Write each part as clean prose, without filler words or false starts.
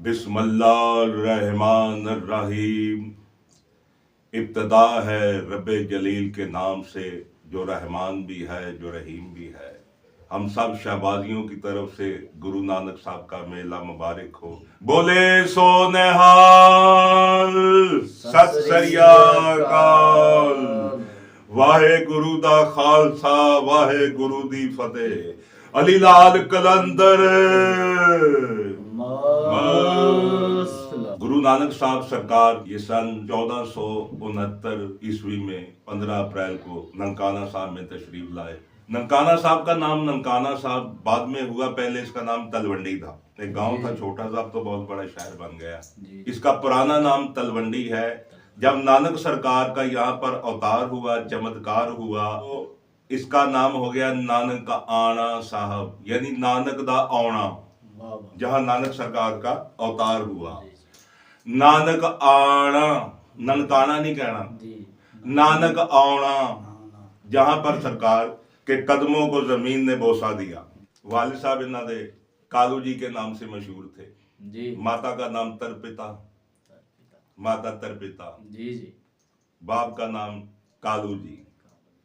बिस्मिल्लाहिर्रहमानिर्रहीम। इब्तदा है रब्बे जलील के नाम से, जो रहमान भी है जो रहीम भी है। हम सब शहबाजियों की तरफ से गुरु नानक साहब का मेला मुबारक हो। बोले सो निहाल, सत श्री अकाल। वाहे गुरु दा खालसा, वाहे गुरु दी फतेह। अली लाल कलंदर गुरु नानक साहब सरकार ये सन 1469 ईस्वी में 15 अप्रैल को ननकाना साहब में तशरीफ लाए। ननकाना साहब का नाम ननकाना साहब बाद में हुआ, पहले इसका नाम तलवंडी था। एक गांव था छोटा सा, अब तो बहुत बड़ा शहर बन गया। इसका पुराना नाम तलवंडी है। जब नानक सरकार का यहाँ पर अवतार हुआ, चमत्कार हुआ, तो इसका नाम हो गया नानक आना साहब, यानी नानक दा आना। जहां नानक सरकार का अवतार हुआ, नानक आना, ननकाना नहीं कहना, नानक आना, जहां पर सरकार के कदमों को जमीन ने बोसा दिया। वालिद साहब इन्हां दे कालू जी के नाम से मशहूर थे जी। माता का नाम तरपिता, माता तरपिता जी जी। बाप का नाम कालू जी।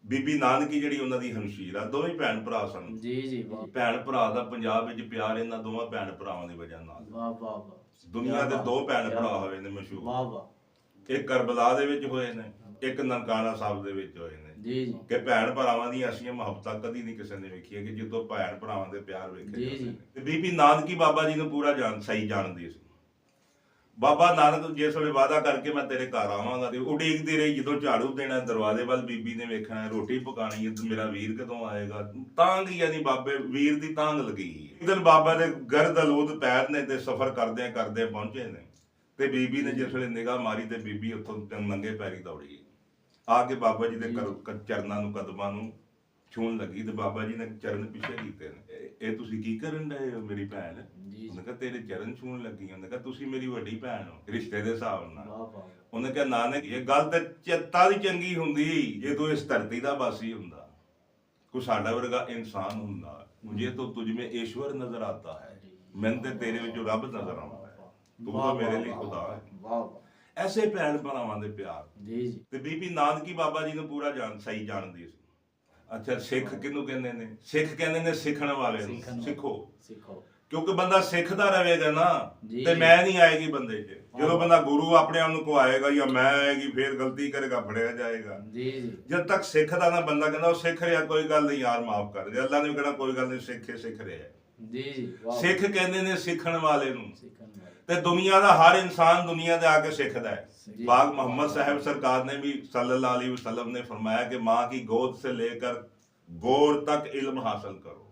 बीबी नानकी ਜਿਹੜੀ ਉਹਨਾਂ ਦੀ ਹਮਸ਼ੀਰ ਆ, ਦੋਵੇਂ ਭੈਣ ਭਰਾ ਸਨ ਜੀ ਜੀ। ਭੈਣ ਭਰਾ ਦਾ ਪੰਜਾਬ ਵਿੱਚ ਪਿਆਰ ਇਹਨਾਂ ਦੋਵਾਂ ਭੈਣ ਭਰਾਵਾਂ ਦੀ ਵਜ੍ਹਾ ਨਾਲ। ਵਾਹ ਵਾਹ ਵਾਹ। ਦੁਨੀਆ ਦੇ ਦੋ ਭੈਣ ਭਰਾ ਹੋਏ ਨੇ ਮਸ਼ਹੂਰ। ਵਾਹ ਵਾਹ। ਇੱਕ ਕਰਬਲਾ ਦੇ ਵਿੱਚ ਹੋਏ ਨੇ, ਇੱਕ ਨਨਕਾਣਾ ਸਾਹਿਬ ਦੇ ਵਿੱਚ ਹੋਏ ਨੇ ਜੀ ਜੀ। ਕਿ ਭੈਣ ਭਰਾਵਾਂ ਦੀਆਂ ਅਸੀਆਂ ਮੁਹੱਬਤਾਂ ਕਦੀ ਨਹੀਂ ਕਿਸੇ ਨੇ ਵੇਖੀਆਂ ਕਿ ਜਦੋਂ ਭੈਣ ਭਰਾਵਾਂ ਦੇ ਪਿਆਰ ਵੇਖੇ ਜੀ ਜੀ। ਤੇ ਬੀਬੀ ਨਾਨਕੀ ਬਾਬਾ ਜੀ ਨੂੰ ਪੂਰਾ ਸਹੀ ਜਾਣਦੀ ਸੀ। ਬਾਬਾ ਨਾਨਕ ਜਿਸ ਵੇਲੇ ਵਾਅਦਾ ਕਰਕੇ ਮੈਂ ਤੇਰੇ ਘਰ ਆਵਾਂਗਾ, ਤੇ ਉਡੀਕਦੀ ਰਹੀ। ਜਦੋਂ ਝਾੜੂ ਦੇਣਾ ਦਰਵਾਜ਼ੇ ਵੱਲ ਬੀਬੀ ਨੇ ਵੇਖਣਾ, ਰੋਟੀ ਪਕਾਣੀ ਹੈ, ਮੇਰਾ ਵੀਰ ਕਦੋਂ ਆਏਗਾ। ਤਾਂਗ ਯਾਨੀ ਬਾਬੇ ਵੀਰ ਦੀ ਤਾਂਗ ਲੱਗੀ। ਇੱਕ ਦਿਨ ਬਾਬਾ ਦੇ ਗਰਦ ਅਲੂਦ ਪੈਰ ਨੇ ਤੇ ਸਫ਼ਰ ਕਰਦਿਆਂ ਕਰਦਿਆਂ ਪਹੁੰਚੇ ਨੇ, ਤੇ ਬੀਬੀ ਨੇ ਜਿਸ ਵੇਲੇ ਨਿਗਾਹ ਮਾਰੀ ਤੇ ਬੀਬੀ ਉੱਥੋਂ ਨੰਗੇ ਪੈਰੀ ਦੌੜੀ ਆ ਕੇ ਬਾਬਾ ਜੀ ਦੇ ਚਰਨਾਂ ਨੂੰ, ਕਦਮਾਂ ਨੂੰ ਛੂਹਣ ਲੱਗੀ। ਤੇ ਬਾਬਾ ਜੀ ਨੇ ਚਰਨ ਪਿੱਛੇ ਕੀਤੇ ਨੇ। ਇਹ ਤੁਸੀਂ ਕੀ ਕਰਨ ਡਏ ਹੋ ਮੇਰੀ ਭੈਣ? ਉਹਨੇ ਕਿਹਾ ਤੇਰੇ ਚਰਨ ਛੂਹਣ ਲੱਗੀ। ਉਹਨੇ ਕਿਹਾ ਤੁਸੀਂ ਮੇਰੀ ਵੱਡੀ ਭੈਣ ਹੋ ਰਿਸ਼ਤੇ ਦੇ ਹਿਸਾਬ ਨਾਲ। ਉਹਨੇ ਕਿਹਾ ਨਾਨਕ ਇਹ ਗੱਲ ਤੇ ਚਿੱਤਾ ਦੀ ਚੰਗੀ ਹੁੰਦੀ ਜੇ ਤੂੰ ਇਸ ਧਰਤੀ ਦਾ ਵਾਸੀ ਹੁੰਦਾ, ਕੋਈ ਸਾਡਾ ਵਰਗਾ ਇਨਸਾਨ ਹੁੰਦਾ। ਮੁਝੇ तो तुझ में ईश्वर नजर आता है, ਮੈਨੂੰ ਤੇ ਤੇਰੇ ਵਿੱਚੋਂ ਰੱਬ ਨਜ਼ਰ ਆਉਂਦਾ ਹੈ। ਤੂੰ ਤਾਂ ਮੇਰੇ ਲਈ ਖੁਦਾ ਹੈ। ਐਸੇ ਭੈਣ ਭਰਾਵਾਂ ਦੇ ਪਿਆਰ ਜੀ ਜੀ। ਤੇ ਬੀਬੀ ਨਾਨਕੀ ਬਾਬਾ ਜੀ ਨੂੰ ਪੂਰਾ ਸਹੀ ਜਾਣਦੀ ਸੀ। ਅੱਛਾ, ਸਿੱਖ ਕਿਹਨੂੰ ਕਹਿੰਦੇ ਨੇ? ਸਿੱਖ ਕਹਿੰਦੇ ਨੇ ਸਿੱਖਣ ਵਾਲੇ ਨੂੰ। ਸਿੱਖੋ ਸਿੱਖੋ, ਕਿਉਂਕਿ ਬੰਦਾ ਸਿੱਖਦਾ ਰਹੇਗਾ ਨਾ ਤੇ ਮੈਂ ਨਹੀਂ ਆਏਗੀ ਬੰਦੇ 'ਚ। ਜਦੋਂ ਬੰਦਾ ਗੁਰੂ ਆਪਣੇ ਆਪ ਨੂੰ ਕਹਾਏਗਾ ਜਾਂ ਮੈਂ ਆਏਗੀ, ਫੇਰ ਗਲਤੀ ਕਰੇਗਾ, ਫੜਿਆ ਜਾਏਗਾ ਜੀ ਜੀ। ਜਦ ਤੱਕ ਸਿੱਖਦਾ ਨਾ ਬੰਦਾ, ਕਹਿੰਦਾ ਉਹ ਸਿੱਖ ਰਿਹਾ, ਕੋਈ ਗੱਲ ਨਹੀਂ ਯਾਰ, ਮਾਫ ਕਰ ਦੇ। ਅੱਲਾ ਨੇ ਵੀ ਕਹਿਣਾ ਕੋਈ ਗੱਲ ਨਹੀਂ, ਸਿੱਖ ਰਿਹਾ ਜੀ ਜੀ। ਸਿੱਖ ਕਹਿੰਦੇ ਨੇ ਸਿੱਖਣ ਵਾਲੇ ਨੂੰ। ਤੇ ਦੁਨੀਆ ਦਾ ਹਰ ਇਨਸਾਨ ਦੁਨੀਆ ਦੇ ਆ ਕੇ ਸਿੱਖਦਾ ਹੈ। पाक मोहम्मद साहब सरकार ने भी सल्लल्लाहु अलैहि वसल्लम ने फरमाया कि माँ की गोद से लेकर गोर तक इल्म हासिल करो,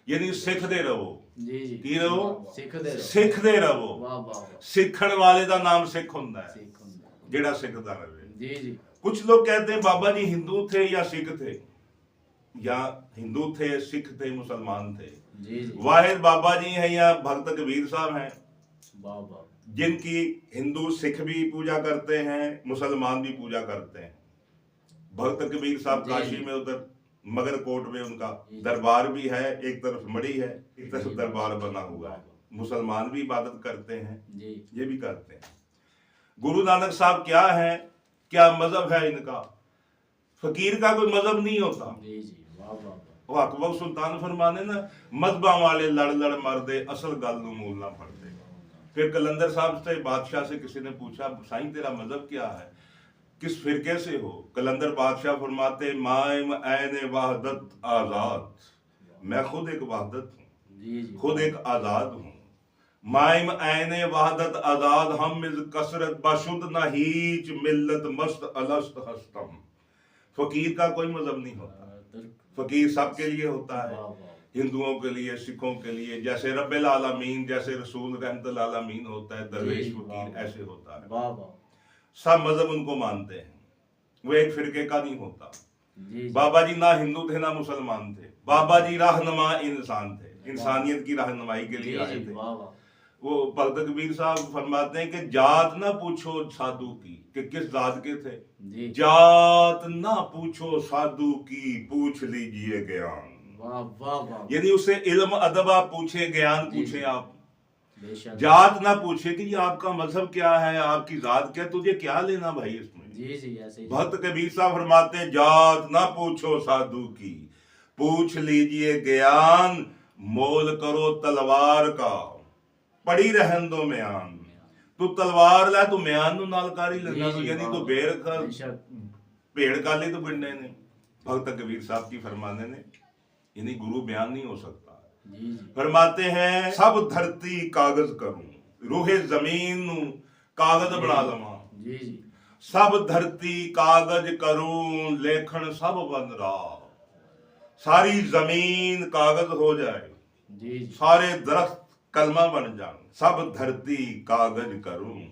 यानी सीखते रहो की रहो, सीखते रहो। सीखण वाले दा नाम सिख हुंदा है, जेड़ा सिखदा रहे। कुछ लोग कहते हैं बाबा जी हिंदू थे या सिख थे, या हिंदू थे, सिख थे, मुसलमान थे। वाहिद बाबा जी हैं या भक्त कबीर साहब हैं, जिनकी हिंदू सिख भी पूजा करते हैं, मुसलमान भी पूजा करते हैं। भक्त कबीर साहब काशी में, उधर मगरकोट में उनका दरबार भी है। एक तरफ मड़ी है, एक तरफ दरबार बना हुआ है। मुसलमान भी इबादत करते हैं, ये भी करते हैं। गुरु नानक साहब क्या है, क्या मजहब है इनका? फकीर का कोई मजहब नहीं होता। वो अकबर सुल्तान फरमाने ना, मजहबा वाले लड़ लड़ मरदे, असल गल नूं मूल ना फड़दे। फिर कलंदर साहब से, बादशाह से किसी ने पूछा, साईं तेरा मजहब क्या है, किस फिरके से हो? कलंदर बादशाह फरमाते, माइम ऐन वहदत आजाद, मैं खुद एक वहदत हूँ, खुद एक आजाद हूँ। माइम ऐन वहदत आजाद, हम इस कसरत बशुद न हीच मिल्लत मस्त अलस्त हस्तम। फकीर का कोई मजहब नहीं होता, फकीर सबके लिए होता है, हिंदुओं के लिए, सिखों के लिए। जैसे रब्बिल आलमीन, जैसे रसूल रहमतुल आलमीन होता है, दरवेश फकीर ऐसे होता है। सब मजहब उनको मानते हैं, वो एक फिरके का नहीं होता। बाबा जी ना हिंदू थे ना मुसलमान थे, बाबा जी रहनुमा इंसान थे, इंसानियत की रहनुमाई के लिए आए थे। वो भक्त कबीर साहब फरमाते हैं कि जात ना पूछो साधु की कि किस जात के थे, जात ना पूछो साधु की, पूछ लीजिए ज्ञान। यानी उससे इल्म अदब आप पूछे, ज्ञान पूछे आप। बेशक जात ना पूछे कि ये आपका मजहब क्या है, आपकी जात क्या, तुझे क्या लेना भाई इसमें। जी जी ऐसे ही भक्त कबीर साहब फरमाते हैं, जात ना पूछो साधु की, पूछ लीजिए ज्ञान, मोल करो तलवार का, पड़ी रहन दो म्यान। तू तलवार लै, तू म्यान नू नाल कर ही लेना, जी, यानी वाह, तू बेर का बेशक भेड़ काले तो बिंडे ने। भक्त कबीर साहब की फरमाने ने, यानी गुरु बयान नहीं हो सकता। जी जी फरमाते हैं, सब धरती कागज करूं, रूहे जमीन नू कागज बना लवा। जी जी सब धरती कागज करूं, लेखन सब बन रहा। सारी जमीन कागज हो जाए, जी जी सारे दरख्त कलमा बन जाए। सब धरती कागज करूं,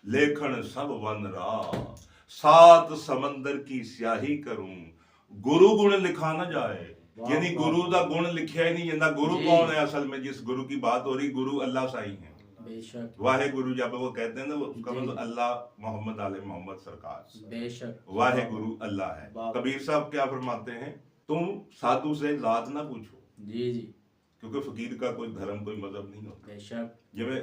लेखन सब बन रहा। सात समंदर की स्याही करूं, गुरु गुण लिखा ना जाए। वाह, यानी वाह, गुरु का गुण लिखा ही नहीं जाता। गुरु जी। कौन है असल में? जिस गुरु की बात हो रही, गुरु अल्लाह साई है। बेशक वाहे गुरु जब वो कहते हैं ना, उसका जी। मतलब अल्लाह, मोहम्मद आले मोहम्मद सरकार, बेशक वाहे गुरु अल्लाह है। वाह। कबीर साहब क्या फरमाते हैं, तुम साधु से जात ना पूछो, जी जी क्योंकि फकीर का कोई धर्म कोई मजहब नहीं होता। बेशक जिਵੇਂ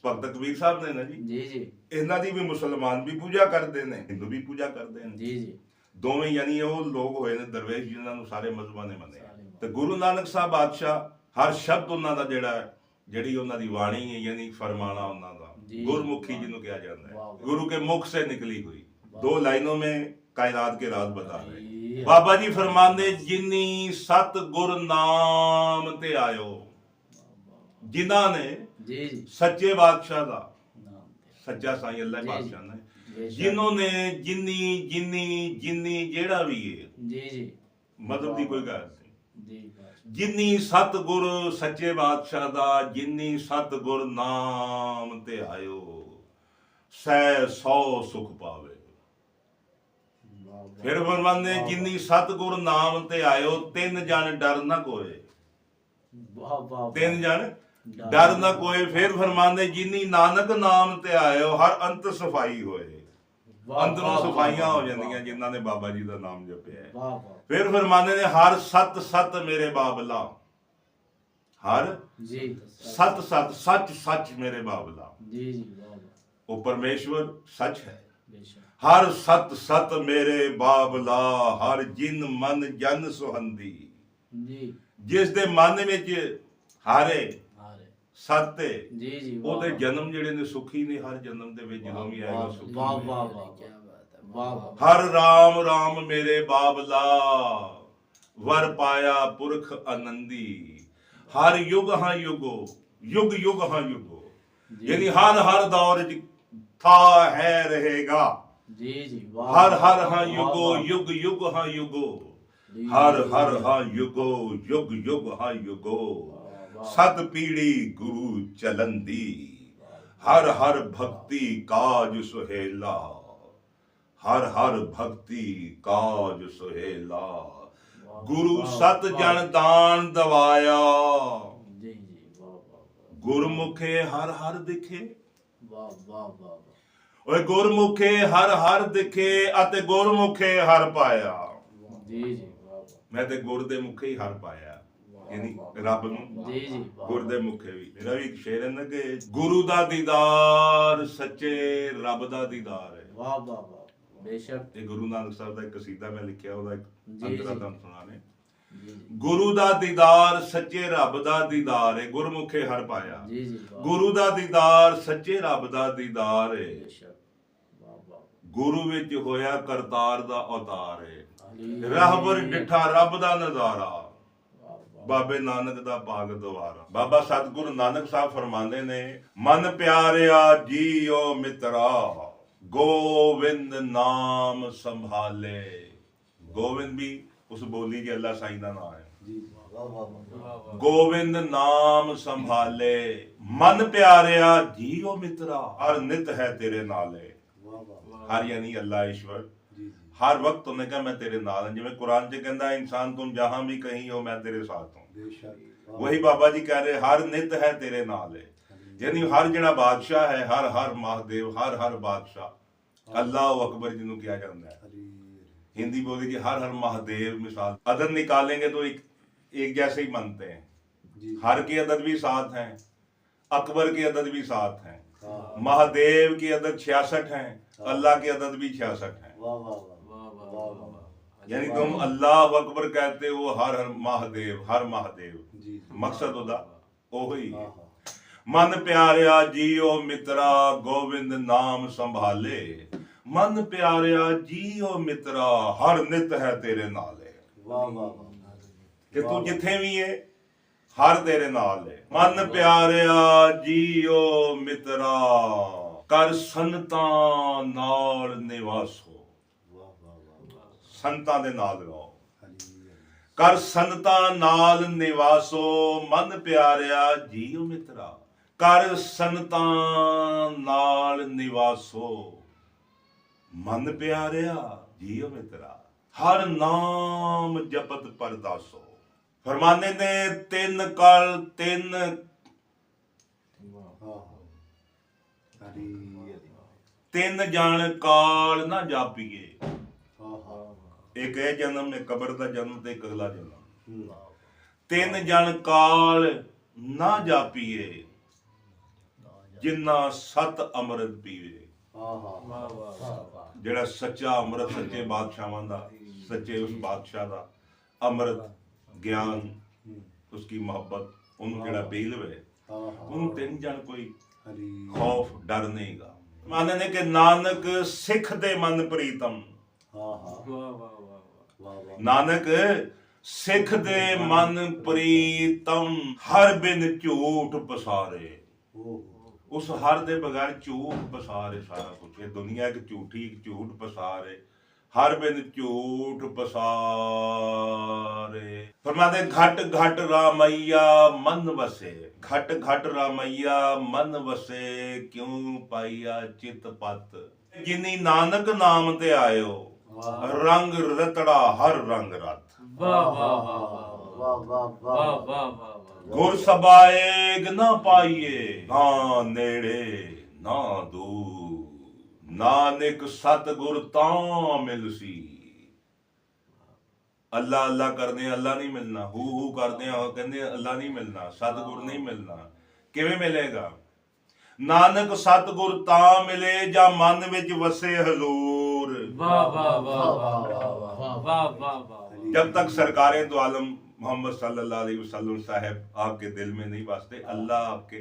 ਭਗਤ ਕਬੀਰ ਸਾਹਿਬ ਨੇ ਨਾ ਜੀ, जी जी ਇਹਨਾਂ ਦੀ ਵੀ ਮੁਸਲਮਾਨ ਵੀ ਪੂਜਾ ਕਰਦੇ ਨੇ, ਹਿੰਦੂ ਵੀ ਪੂਜਾ ਕਰਦੇ ਨੇ। जी जी ਦੋਵੇਂ ਯਾਨੀ ਉਹ ਲੋਕ ਹੋਏ ਨੇ ਦਰਵੇਸ਼ ਜਿਨ੍ਹਾਂ ਨੂੰ ਸਾਰੇ ਮਜ਼ਹਬਾਂ ਨੇ ਮੰਨਿਆ। ਸਾਰੇ ਤੇ ਗੁਰੂ ਨਾਨਕ ਸਾਹਿਬ ਬਾਦਸ਼ਾਹ ਹਰ ਸ਼ਬਦ ਉਹਨਾਂ ਦਾ ਜਿਹੜਾ ਹੈ, ਜਿਹੜੀ ਉਹਨਾਂ ਦੀ ਬਾਣੀ ਹੈ, ਯਾਨੀ ਫਰਮਾਨਾ ਉਹਨਾਂ ਦਾ, ਜੀ। ਗੁਰਮੁਖੀ ਜਿਹਨੂੰ ਕਿਹਾ ਜਾਂਦਾ वाह, है, वाह। गुरु के मुख से निकली हुई। वाह। 2 लाइनों में कायनात के राज बता रहे हैं। जी। बाबा जी फरमाते, जिन्नी सत गुर नाम ते आयो, जिन्हां ने जी जी सच्चे बादशाह दा, नाम ते। सच्चा साईं अल्लाह जी, बादशाह ने, बेशक जिन्होंने जिन्नी जिन्नी जिन्नी जेड़ा भी है, जी जी मतलब की कोई गल नहीं, जी बादशाह। जिन्नी सतगुर सच्चे बादशाह दा, जिन्नी सतगुर नाम ते आयो, सै 100 सुख पावे। वाह, वाह। फिर फरमांदे, वाह, जिन्नी सतगुर नाम ते आयो, 3 जन डर ना कोई, वाह वाह 3 जन डर ना कोई। फिर फरमांदे, जिन्नी नानक नाम ते आयो, हर अंत सफाई होए। वाह, अंदरों वाह, सफाइयां वाह, हो वाह, जांदियां जिन्हां ने बाबा जी दा नाम जपिया है। वाह वाह फिर फरमाने ने, हर सत सत मेरे बाबला, हर जी सत सत, सच सच मेरे बाबला। जी जी वाह वाह वो परमेश्वर सच है। बेशक हर सत सत मेरे बाबला, हर जिन मन जन सुहंदी। जी जिस दे मन विच हारे हारे सत है, जी जी वाह, ਉਹਦੇ वाह। ਜਨਮ ਜਿਹੜੇ ਨੇ ਸੁਖੀ ਨੇ। ਹਰ ਜਨਮ ਦੇ ਵਿੱਚ ਜਦੋਂ ਵੀ ਆਏਗਾ ਸੁਖੀ वाह ਹੋਏਗਾ। वाह वाह क्या बात है वाह वाह हर राम राम मेरे बाबला, वर पाया पुरख आनंदी। हर युग हाँ युगो, युग युग हाँ युगो, जी। यानी हर दौर च था है रहेगा। जी जी वाह हर वाह, हाँ वाह, युगो, वाह। युग युग हाँ युगो, जी, हर जी, हाँ युगो, युग युग हाँ युगो। वाह, वाह। सत पीढ़ी गुरु चलंदी, हर भक्ति काज सुहेला। हर भक्ति काज सुहेला। गुरु वाह, सत वाह। जन दान दवाया। जी जी वाह वाह गुरमुखे हर दिखे। वाह वाह वाह वाह ओए गुरमुखे हर दिखे, अते गुरमुखे हर पाया। जी जी वाह वाह मैं ते गुर दे मुखे ही हर पाया, यानी वाह, रब नूं जी जी वाह, गुर दे मुखे भी। मेरा भी एक शेर है ना कि गुरु दा दीदार सच्चे रब दा दीदार है। वाह वाह वाह बेशक ਇਹ ਗੁਰੂ ਨਾਨਕ ਸਾਹਿਬ ਦਾ ਇੱਕ ਕਸੀਦਾ ਮੈਂ ਲਿਖਿਆ, ਉਹਦਾ ਇੱਕ ਜੀ, ਅੰਤਰਾ ਜੀ। ਤੁਹਾਨੂੰ ਸੁਣਾਣੇ। जी जी ਗੁਰੂ ਦਾ ਦੀਦਾਰ ਸੱਚੇ ਰੱਬ ਦਾ ਦੀਦਾਰ ਹੈ, ਗੁਰਮੁਖੇ ਹਰ ਪਾਇਆ। जी जी वाह ਗੁਰੂ ਦਾ ਦੀਦਾਰ ਸੱਚੇ ਰੱਬ ਦਾ ਦੀਦਾਰ ਹੈ। बेशक वाह वाह ਗੁਰੂ ਵਿੱਚ ਹੋਇਆ ਕਰਤਾਰ ਦਾ ਅਵਤਾਰ ਹੈ। अली- ਰਾਹਬਰ ਡਿੱਠਾ ਰੱਬ ਦਾ ਨਜ਼ਾਰਾ, वाह वाह ਬਾਬੇ ਨਾਨਕ ਦਾ ਭਾਗ ਦਵਾਰਾ। ਬਾਬਾ ਸਤਿਗੁਰੂ ਨਾਨਕ ਸਾਹਿਬ ਫਰਮਾਉਂਦੇ ਨੇ, ਮਨ ਪਿਆਰਿਆ ਜੀਓ ਮਿੱਤਰਾ, ਗੋਵਿੰਦ ਨਾਮ ਸੰਭਾਲੇ। ਗੋਵਿੰਦ ਵੀ ਉਸ ਬੋਲੀ ਚ ਅੱਲਾ ਸਾਈਂ ਦਾ ਨਾਮ ਹੈ। ਗੋਵਿੰਦ ਨਾਮ ਸੰਭਾਲੇ, ਮਨ ਪਿਆਰਿਆ ਜੀਓ ਮਿੱਤਰਾ, ਹਰ ਨਿਤ ਹੈ ਤੇਰੇ ਨਾਲੇ। ਹਰ यानी अल्लाह ईश्वर हर वक्त उन्हें कहा मैं तेरे नाल हूं। जिवें कुरान च कहंदा है, इंसान तुम जहां भी कहीं हो मैं तेरे साथ हूं। वही बाबा जी कह रहे, हर नित है तेरे नाल है। यानी हर ਜਿਹੜਾ ਬਾਦਸ਼ਾਹ ਹੈ, ਹਰ ਮਹਾਦੇਵ, ਹਰ ਬਾਦਸ਼ਾਹ अल्लाह अकबर जिन्हों किया जाता है। हिंदी बोली कि हर महादेव मिसाल अदद निकालेंगे तो एक जैसे ही बनते हैं। हर के अदद भी साथ हैं, अकबर के अदद भी 7 हैं, हाँ। महादेव के अदद 66 हैं, अल्लाह के अदद भी 66 हैं। वाह वाह वाह वाह वाह वाह वाह वाह। यानी तुम अल्लाह अकबर कहते हो, हर महादेव, हर महादेव, जी जी। मकसद ਉਹਦਾ ਉਹੀ हाँ ਹੈ। हाँ। ਮਨ ਪਿਆਰਿਆ ਜੀਓ ਮਿੱਤਰਾ ਗੋਬਿੰਦ ਨਾਮ ਸੰਭਾਲੇ, ਮਨ ਪਿਆਰਿਆ ਜੀਓ ਮਿੱਤਰਾ ਹਰ ਨਿਤ ਹੈ ਤੇਰੇ ਨਾਲੇ। वाह वाह वाह। ਕਿ ਤੂੰ ਜਿੱਥੇ ਵੀ ਹੈ ਹਰ ਤੇਰੇ ਨਾਲ ਹੈ। ਮਨ ਪਿਆਰਿਆ ਜੀਓ ਮਿੱਤਰਾ ਕਰ ਸੰਤਾਂ ਨਾਲ ਨਿਵਾਸੋ, वाह वाह वाह। ਸੰਤਾਂ ਦੇ ਨਾਲ ਰਹੋ। हरी हरी। ਕਰ ਸੰਤਾਂ ਨਾਲ ਨਿਵਾਸੋ, ਮਨ ਪਿਆਰਿਆ ਜੀਓ ਮਿੱਤਰਾ ਕਰ ਸੰਤਾਂ ਨਾਲ ਨਿਵਾਸੋ, ਮਨ ਪਿਆਰਿਆ ਜੀਓ ਮਿੱਤਰਾ ਹਰ ਨਾਮ ਜਪਤ ਪਰਦਾਸੋ। ਫਰਮਾਨੇ ਨੇ ਤਿੰਨ ਕਲ ਤਿੰਨ हाँ हाँ। हरी हरी। ਤਿੰਨ ਜਨ ਕਾਲ ਨਾ ਜਾਪੀਏ। हाँ हाँ। ਇੱਕ ਇਹ ਜਨਮ, ਇੱਕ ਕਬਰ ਦਾ ਜਨਮ ਤੇ ਇੱਕ ਅਗਲਾ ਜਨਮ। हम्म। ਤਿੰਨ ਜਨ ਕਾਲ ਨਾ ਜਾਪੀਏ, ਜਿੰਨਾ ਸਤ ਅੰਮ੍ਰਿਤ ਪੀਵੇ। हाँ हाँ। वाह वाह वाह वाह। ਜਿਹੜਾ ਸੱਚਾ ਅੰਮ੍ਰਿਤ ਸੱਚੇ ਬਾਦਸ਼ਾਹਾਂ ਦਾ, ਸੱਚੇ ਉਸ ਬਾਦਸ਼ਾਹ ਦਾ ਅੰਮ੍ਰਿਤ ਗਿਆਨ, ਉਸकी ਮੁਹੱਬਤ, ਉਹਨੂੰ ਜਿਹੜਾ ਪੀ ਲਵੇ, हाँ हाँ। ਉਹਨੂੰ ਤਿੰਨ ਜਣ ਕੋਈ हरी। ਖੌਫ ਡਰ ਨਹੀਂਗਾ। ਮਾਨੇ ਨੇ ਕਿ ਨਾਨਕ ਸਿੱਖ ਦੇ ਮਨ ਪ੍ਰੀਤਮ, हाँ हाँ। वाह वाह वाह वाह वाह। ਨਾਨਕ ਸਿੱਖ ਦੇ ਮਨ ਪ੍ਰੀਤਮ ਹਰ ਬਿਨ ਝੂਠ ਪਸਾਰੇ। ओह। ਉਸ ਹਰ ਦੇ ਬਗੈਰ ਝੂਠ ਪਸਾਰੇ ਸਾਰਾ ਕੁਝ। ਇਹ ਦੁਨੀਆ ਇੱਕ ਝੂਠੀ, ਇੱਕ ਝੂਠ ਪਸਾਰੇ, ਹਰ ਬਿਨ ਝੂਠ ਪਸਾਰੇ। ਫਰਮਾਦੇ ਘਟ ਘਟ ਰਾਮਈਆ ਮਨ ਵਸੇ, ਘਟ ਘਟ ਰਾਮਈਆ ਮਨ ਵਸੇ, ਕਿਉਂ ਪਾਈਆ ਚਿਤ ਪਤ। ਜਿਨੀ ਨਾਨਕ ਨਾਮ ਤੇ ਆਇਓ, ਰੰਗ ਰਤੜਾ ਹਰ ਰੰਗ ਰਤ। वाह वाह वाह वाह वाह वाह वाह। वाह वाह वाह। ਗੁਰ ਸਬਾਏਗ ਨਾ ਪਾਈਏ, ਨਾ ਨੇੜੇ ਨਾ ਦੂਰ, ਨਾਨਕ ਸਤਿਗੁਰ ਤਾਂ ਮਿਲਸੀ। ਅੱਲਾ ਅੱਲਾ ਕਰਦੇ ਆ, ਅੱਲਾ ਨਹੀਂ ਮਿਲਣਾ। ਹੂ ਕਰਦੇ ਆ, ਉਹ ਕਹਿੰਦੇ ਅੱਲਾ ਨਹੀਂ ਮਿਲਣਾ, ਸਤਿਗੁਰ ਨਹੀਂ ਮਿਲਣਾ। ਕਿਵੇਂ ਮਿਲੇਗਾ? ਨਾਨਕ ਸਤਿਗੁਰ ਤਾਂ ਮਿਲੇ ਜਾਂ ਮਨ ਵਿੱਚ ਵਸੇ ਹਜ਼ੂਰ। वाह वाह वाह वाह वाह वाह वाह वाह। जब तक सरकारें दो आलम मोहम्मद सल्लल्लाहु अलैहि वसल्लम साहब आपके दिल में नहीं बसते, अल्लाह आपके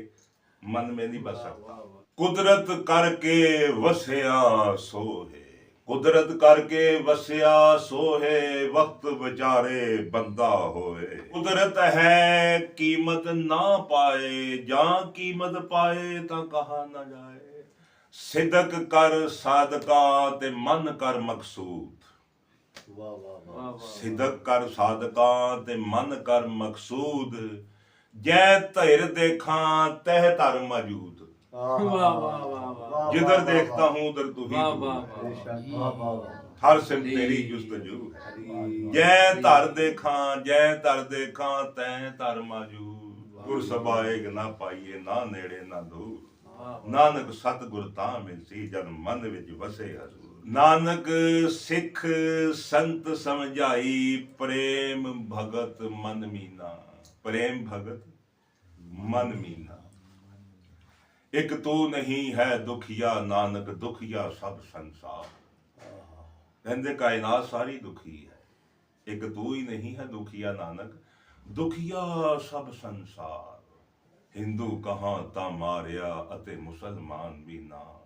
मन में नहीं बस सकता। कुदरत करके वसिया सो है, कुदरत करके वसिया सो है, वक्त बेचारे बंदा होए। कुदरत है कीमत ना पाए, जां कीमत पाए ता कहा ना जाए। सिदक कर सादका ते मन कर मकसूद, वाह वाह वाह। ਸਿਦਕ ਕਰ ਸਾਧਕਾਂ ਤੇ ਮਨ ਕਰ ਮਕਸੂਦ। ਜੈ ਧਿਰ ਦੇਖਾਂ ਤਹਿ ਧਰ ਮੌਜੂਦ, वाह वाह वाह वाह वाह। ਜਿਧਰ ਦੇਖਤਾ ਹੂੰ ਉਧਰ ਤੂੰ ਹੀ वाह ਤੂੰ वाह ਹੈ। बेशक। वाह वाह वाह। ਹਰ ਸਿਮ ਤੇਰੀ ਜੁਸਤਜੂ। हरी। ਜੈ ਧਰ ਦੇਖਾਂ, ਜੈ ਧਰ ਦੇਖਾਂ ਤਹਿ ਧਰ ਮੌਜੂਦ। ਗੁਰ ਸਬਾਏਗ ਨਾ ਪਾਈਏ, ਨਾ ਨੇੜੇ ਨਾ ਦੂਰ, ਨਾਨਕ ਸਤਿਗੁਰ ਤਾਂ ਮਿਲਸੀ, ਜਦ ਮਨ ਵਿੱਚ ਵਸੇ ਹਜ਼ੂਰ। ਨਾਨਕ ਸਿੱਖ ਸੰਤ ਸਮਝਾਈ, ਪ੍ਰੇਮ ਭਗਤ ਮਨ ਮੀਨਾ। ਪ੍ਰੇਮ ਭਗਤ ਮਨ ਮੀਨਾ। ਇੱਕ ਤੂੰ ਨਹੀਂ ਹੈ ਦੁਖੀਆ, ਨਾਨਕ ਦੁਖੀਆ ਸਭ ਸੰਸਾਰ। ਕਹਿੰਦੇ ਕਾਇਨਾਤ ਸਾਰੀ ਦੁਖੀ ਹੈ, ਇੱਕ ਤੂੰ ਹੀ ਨਹੀਂ ਹੈ ਦੁਖੀਆ, ਨਾਨਕ ਦੁਖੀਆ ਸਭ ਸੰਸਾਰ। ਹਿੰਦੂ ਕਹਾਂ ਤਾਂ ਮਾਰਿਆ ਅਤੇ ਮੁਸਲਮਾਨ ਵੀ ਨਾ,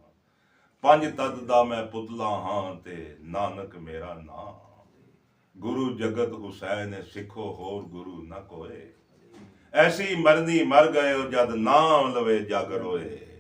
ਪੰਜ ਤਤ ਦਾ ਮੈਂ ਪੁਤਲਾ ਹਾਂ ਤੇ ਨਾਨਕ ਮੇਰਾ ਨਾਂ। ਗੁਰੂ ਜਗਤ ਹੁਸੈਨ ਸਿੱਖੋ ਹੋਰ ਗੁਰੂ ਨਾ ਕੋਏ, ਐਸੀ ਮਰਨੀ ਮਰ ਗਏ ਜਦ ਨਾਮ ਲਵੇ ਜਗ ਰੋਏ।